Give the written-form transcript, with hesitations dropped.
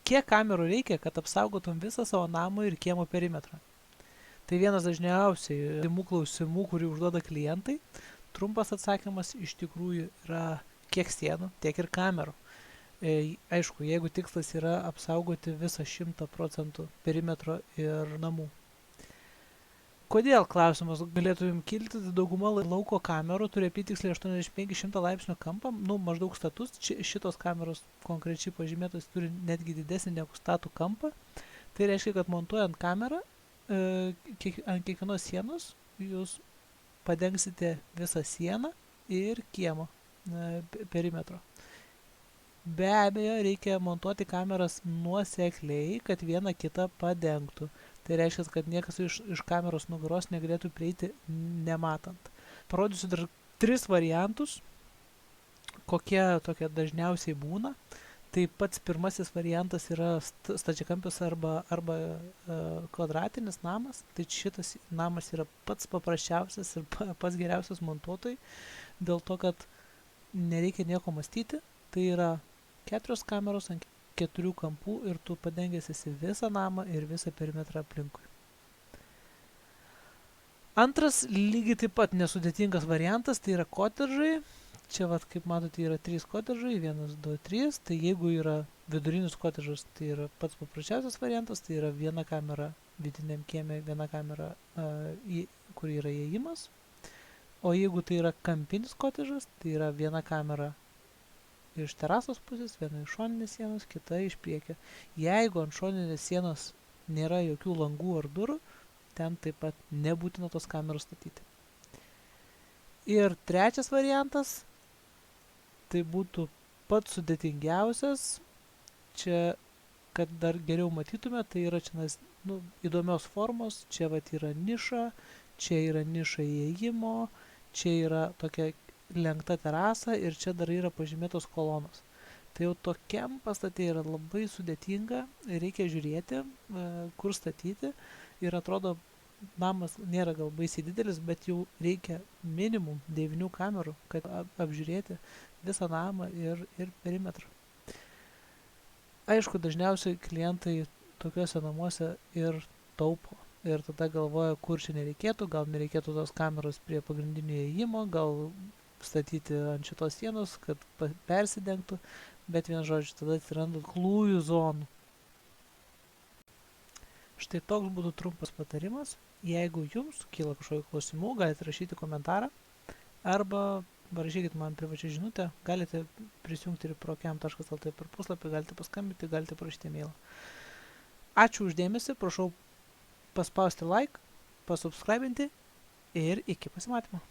Kiek kamerų reikia, kad apsaugotum visą savo namo ir kiemo perimetrą? Tai vienas dažniausiai klausimų, kurį užduoda klientai. Trumpas atsakymas iš tikrųjų yra kiek sienų, tiek ir kamerų. Aišku, jeigu tikslas yra apsaugoti visą 100% perimetro ir namų. Kodėl klausimas galėtų jums kilti, dauguma lauko kamerų turi apytiksliai 85-100 laipsnių kampą, maždaug status, šitos kameros konkrečiai pažymėtos turi netgi didesnį negu statų kampą. Tai reiškia, kad montuojant kamerą, ant kiekvienos sienos jūs padengsite visą sieną ir kiemo perimetro. Be abejo, reikia montuoti kameras nuosekliai, kad viena kitą padengtų. Tai reiškia, kad niekas iš kameros nugaros negalėtų prieiti nematant. Parodysiu dar 3 variantus, kokie tokie dažniausiai būna. Tai pats pirmasis variantas yra stačiakampis arba kvadratinis namas. Tai šitas namas yra pats paprasčiausias ir pats geriausias montuotojai, dėl to, kad nereikia nieko mąstyti. Tai yra 4 kameros ant 4 kampų ir tu padengęs esi visą namą ir visą perimetrą aplinkui. Antras lygiai taip pat nesudėtingas variantas, tai yra kotedžai. Čia, kaip matote, yra 3 kotedžai, 1, 2, 3. Tai jeigu yra vidurinis kotedžas, tai yra pats paprasčiausias variantas, tai yra viena kamera vidiniam kieme, viena kamera, kur yra įėjimas. O jeigu tai yra kampinis kotedžas, tai yra viena kamera iš terasos pusės, viena iš šoninės sienos, kita iš priekio. Jeigu ant šoninės sienos nėra jokių langų ar durų, ten taip pat nebūtina tos kameros statyti. Ir trečias variantas, tai būtų pats sudėtingiausias. Čia, kad dar geriau matytume, tai yra čia įdomios formos. Čia yra niša, čia yra niša įėjimo, čia yra tokia lenkta terasa ir čia dar yra pažymėtos kolonos. Tai jau tokiam pastate yra labai sudėtinga, reikia žiūrėti, kur statyti ir atrodo, namas nėra gal baisiai didelis, bet jau reikia minimum 9 kamerų, kad apžiūrėti visą namą ir perimetrą. Aišku, dažniausiai klientai tokiuose namuose ir taupo ir tada galvoja, kur čia nereikėtų, gal nereikėtų tos kameros prie pagrindinio įėjimo, gal statyti ant šitos sienos, kad persidengtų, bet vien žodžiu, tada atsiranda klųjų zonų. Štai toks būtų trumpas patarimas. Jeigu jums kyla kažkokių klausimų, galite rašyti komentarą arba parašykit man privačią žinutę, galite prisijungti ir prokiam.lt per puslapį, galite paskambinti, galite parašyti e-mailą. Ačiū uždėmesi, prašau paspausti like, pasubscribinti ir iki pasimatymo.